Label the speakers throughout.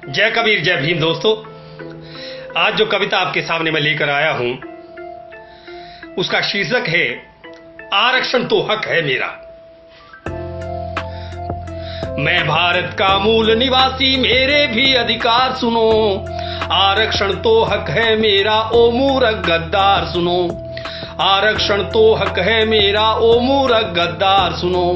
Speaker 1: जय कबीर जय भीम। दोस्तों, आज जो कविता आपके सामने मैं लेकर आया हूं उसका शीर्षक है आरक्षण तो हक है मेरा। मैं भारत का मूल निवासी, मेरे भी अधिकार सुनो। आरक्षण तो हक है मेरा, ओ मूर्ख गद्दार सुनो। आरक्षण तो हक है मेरा, ओ मूर्ख गद्दार सुनो।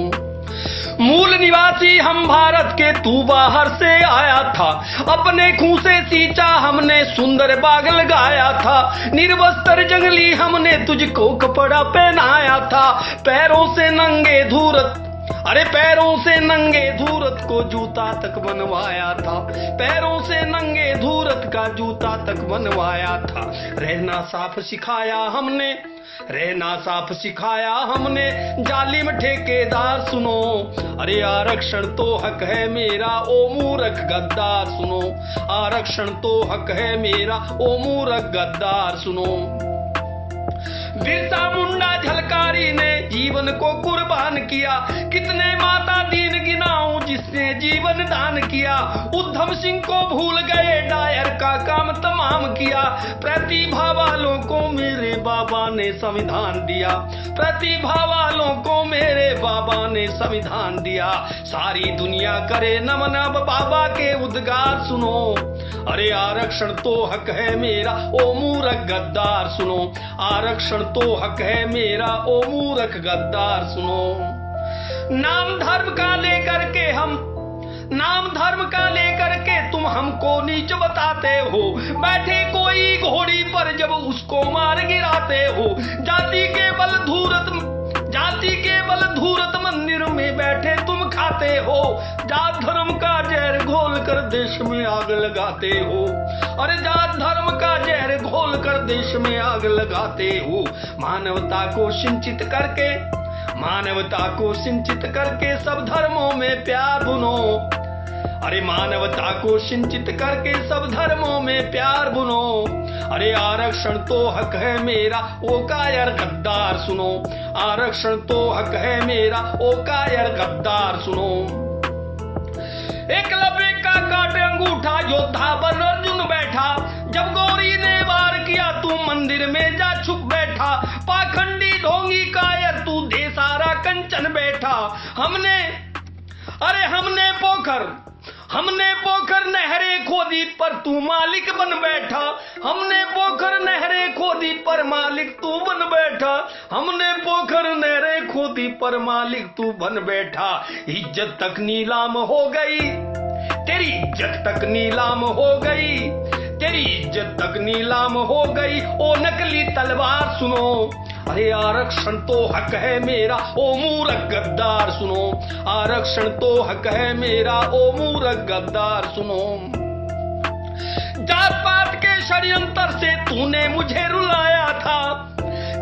Speaker 1: मूल निवासी हम भारत के, तू बाहर से आया था। अपने खून से सींचा हमने सुंदर बाग लगाया था। निर्वस्त्र जंगली हमने तुझको कपड़ा पहनाया था। पैरों से नंगे धूरत, अरे पैरों से नंगे धूरत को जूता तक बनवाया था। पैरों से नंगे धूरत का जूता तक बनवाया था। रहना साफ सिखाया हमने, रहना साफ सिखाया हमने। जालिम ठेकेदार सुनो, अरे आरक्षण तो हक है मेरा, ओ मूर्ख गद्दार सुनो। आरक्षण तो हक है मेरा, ओ मूर्ख गद्दार सुनो। बिरसा मुंडा झलकारी ने जीवन को कुर्बान किया। कितने माता दीन गिनाऊं जिसने जीवन दान किया। उद्धम सिंह को भूल गए, डायर का काम तमाम किया। प्रतिभा वालों को मेरे बाबा ने संविधान दिया। प्रतिभा वालों को मेरे बाबा ने संविधान दिया। सारी दुनिया करे नमन, अब बाबा के उद्गार सुनो। अरे आरक्षण तो हक है मेरा, ओ मूर्ख गद्दार सुनो। आरक्षण तो हक है मेरा, ओ मूर्ख गद्दार सुनो। नाम धर्म का लेकर के हम, नाम धर्म का लेकर के तुम हमको नीच बताते हो। बैठे कोई घोड़ी पर जब उसको मार गिराते हो। जाति के बल धूरत, जाति के बल धूरत मंदिर में बैठे तुम खाते हो। जात धर्म का जहर घोल कर देश में आग लगाते हो। अरे जात धर्म का जहर घोल कर देश में आग लगाते हो। मानवता को सिंचित करके, मानवता को सिंचित करके सब धर्मों में प्यार बुनो। अरे मानवता को सिंचित करके सब धर्मों में प्यार बुनो। अरे आरक्षण तो हक है मेरा, ओ कायर गद्दार सुनो। आरक्षण तो हक है मेरा, ओ कायर गद्दार सुनो। एकलव्य का काटे अंगूठा, योद्धा बन अर्जुन बैठा। जब गौरी ने वार किया तू मंदिर में जा छुप बैठा। पाखंडी ढोंगी कायर तू दे सारा कंचन बैठा। हमने, अरे हमने पोखर नहरें खोदी पर तू मालिक बन बैठा। हमने पोखर नहरें खोदी पर मालिक तू बन बैठा। हमने पोखर नहरें खोदी पर मालिक तू बन बैठा। इज्जत तक नीलाम हो गई, तेरी इज्जत तक नीलाम हो गई। तेरी इज्जत तक नीलाम हो गई, ओ नकली तलवार सुनो। अरे आरक्षण तो हक है मेरा, ओ मूर्ख गद्दार सुनो। आरक्षण तो हक है मेरा, ओ मूर्ख गद्दार सुनो। जात पात के षड्यंत्र से तूने मुझे रुलाया था।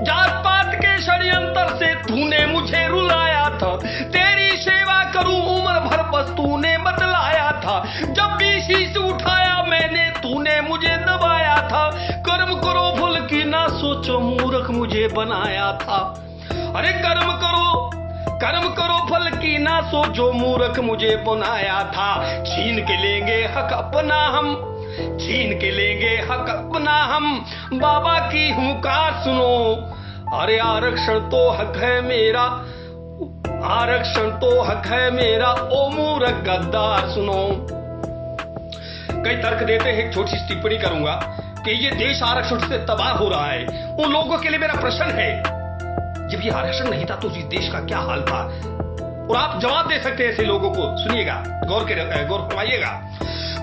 Speaker 1: जात पात के षड्यंत्र से तूने मुझे रुलाया था। तेरी सेवा करूं उम्र भर बस तूने बतलाया था। जब भी शीश उठाया मैंने तूने मुझे दबाया था। कर्म करो फल की ना सोचो, मूर्ख मुझे बनाया था। अरे कर्म करो फल की ना सोचो, मूर्ख मुझे बनाया था। छीन के लेंगे हक अपना हम, छीन के लेंगे हक अपना हम। बाबा की हुंकार सुनो। अरे आरक्षण तो हक है मेरा, आरक्षण तो हक है मेरा, ओ मूर्ख गद्दार सुनो। कई तर्क देते हैं, एक छोटी सी टिप्पणी करूंगा कि ये देश आरक्षण से तबाह हो रहा है। उन लोगों के लिए मेरा प्रश्न है, जब ये आरक्षण नहीं था तो इस देश का क्या हाल था? और आप जवाब दे सकते हैं ऐसे लोगों को। सुनिएगा, गौर फरमाइएगा।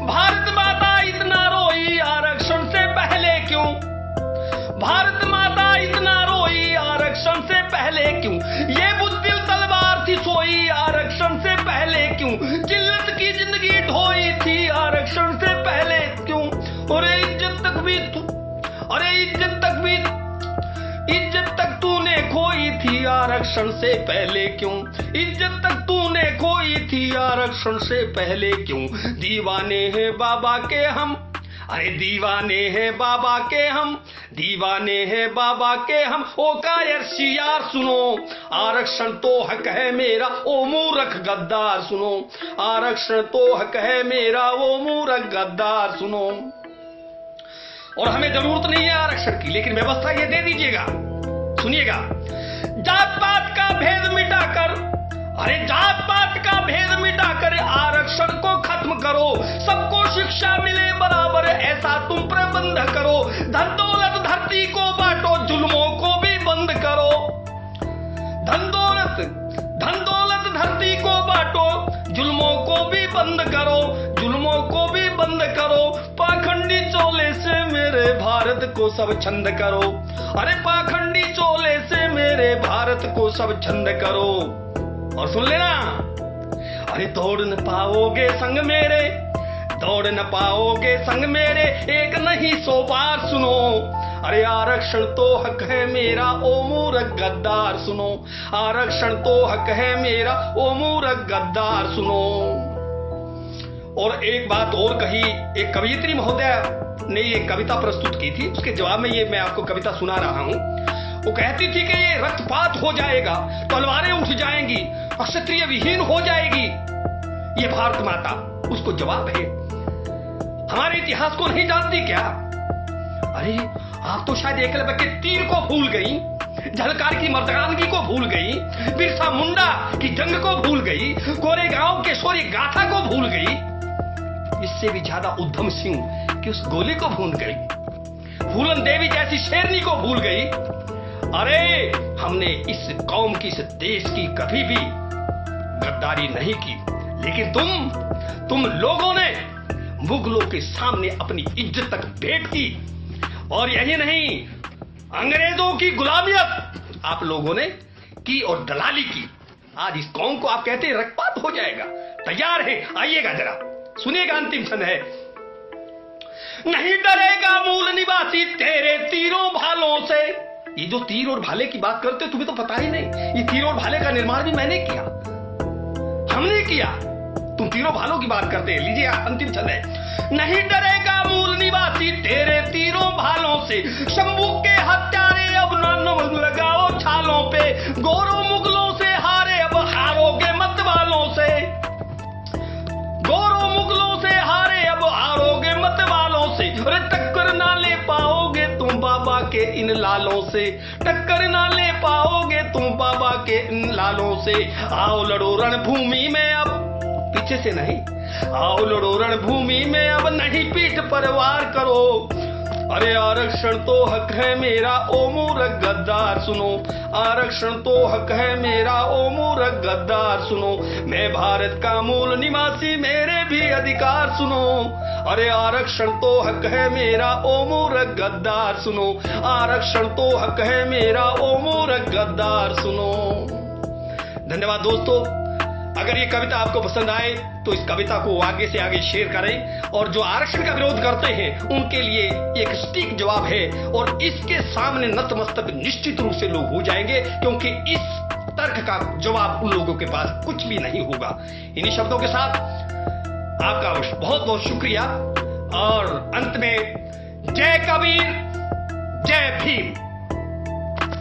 Speaker 1: भारत माता इतना रोई आरक्षण से पहले क्यों? भारत माता इतना रोई आरक्षण से पहले क्यों? ये बुद्धिल तलवार थी सोई आरक्षण से पहले क्यों? जिल्लत की जिंदगी ढोई थी आरक्षण से पहले क्यों? अरे इज्जत तक भी, अरे इज्जत तक तूने खोई थी आरक्षण से पहले क्यों? इज्जत तक तूने खोई थी आरक्षण से पहले क्यों? दीवाने हैं बाबा के हम, अरे दीवाने हैं बाबा के हम, दीवाने हैं बाबा के हम, ओ कायर शियार सुनो, आरक्षण तो हक है मेरा, ओ मूर्ख गद्दार सुनो, आरक्षण तो हक है मेरा, ओ मूर्ख गद्दार सुनो। और हमें जरूरत नहीं है आरक्षण की, लेकिन व्यवस्था ये दे दीजिएगा। सुनिएगा, जात पात का भेद मिटाकर, अरे जात पात का भेद मिटाकर आरक्षण को खत्म करो, सबको शिक्षा मिले बराबर ऐसा तुम प्रबंध करो, धन दौलत धरती को बांटो, जुल्मों को भी बंद करो, धन दौलत धरती को बांटो, जुल्मों को भी बंद करो, जुल्मों को भी बंद करो, पाखंडी चोले से मेरे भारत को सब छंद करो, अरे पाखंडी चोले से मेरे भारत को सब छंद करो। और सुन लेना, अरे दौड़ न पाओगे संग मेरे, दौड़ न पाओगे संग मेरे, एक नहीं 100 बार सुनो, अरे आरक्षण तो हक है मेरा, ओ मूर्ख गद्दार सुनो, आरक्षण तो हक है मेरा, ओ मूर्ख गद्दार सुनो। और एक बात और कही, एक कवयित्री महोदय ने ये कविता प्रस्तुत की थी, उसके जवाब में ये मैं आपको कविता सुना रहा हूं। वो कहती थी कि ये रक्तपात हो जाएगा, तलवारें उठ जाएंगी, क्षत्रिय विहीन हो जाएगी ये भारत माता। उसको जवाब है, हमारे इतिहास को नहीं जानती क्या? अरे आप तो शायद एकलव्य के तीर को भूल गई, झलकार की मर्दानगी को भूल गई, बिरसा मुंडा की जंग को भूल गई, कोरेगांव के शौर्य गाथा को भूल गई, इससे भी ज्यादा उधम सिंह की उस गोली को भूल गई, फूलन देवी जैसी शेरनी को भूल गई। अरे हमने इस कौम की, इस देश की कभी भी गद्दारी नहीं की, लेकिन तुम लोगों ने मुगलों के सामने अपनी इज्जत तक भेंट की, और यही नहीं, अंग्रेजों की गुलामियत आप लोगों ने की और दलाली की। आज इस कौम को आप कहते हैं रक्तपात हो जाएगा, तैयार है, आइएगा जरा सुनिएगा, अंतिम क्षण है। नहीं डरेगा मूल निवासी तेरे तीरों भालों से, ये जो तीर और भाले की बात करते तुम्हें तो पता ही नहीं, ये तीर और भाले का निर्माण भी मैंने किया, हमने किया, तुम तीरों भालों की बात करते हैं। लीजिए अंतिम छंद है। नहीं डरेगा मूल निवासी तेरे तीरों भालों से, शंभू के हत्यारे अब न लगाओ छालों पे, गोरों मुगलों से हारे अब हारोगे मत वालों से, गोरों मुगलों से हारे अब हारोगे मत वालों से, अरे टक्कर ना ले पाओगे तुम बाबा के इन लालों से, टक्कर ना ले पाओगे तुम बाबा के इन लालों से। आओ लड़ो रणभूमि में अब, पीछे से नहीं, आओ लड़ो रणभूमि में अब, नहीं पीठ पर वार करो, अरे आरक्षण तो हक है मेरा, ओ मूर्ख गद्दार सुनो, आरक्षण तो हक है मेरा, ओ मूर्ख गद्दार सुनो, मैं भारत का मूल निवासी, मेरे भी अधिकार सुनो, अरे आरक्षण तो हक है मेरा, ओ मूर्ख गद्दार सुनो, आरक्षण तो हक है मेरा, ओ मूर्ख गद्दार सुनो। धन्यवाद दोस्तों, अगर ये कविता आपको पसंद आए तो इस कविता को आगे से आगे शेयर करें, और जो आरक्षण का विरोध करते हैं उनके लिए एक सटीक जवाब है, और इसके सामने नतमस्तक निश्चित रूप से लोग हो जाएंगे, क्योंकि इस तर्क का जवाब उन लोगों के पास कुछ भी नहीं होगा। इन्हीं शब्दों के साथ आपका बहुत बहुत शुक्रिया, और अंत में जय कबीर, जय भीम।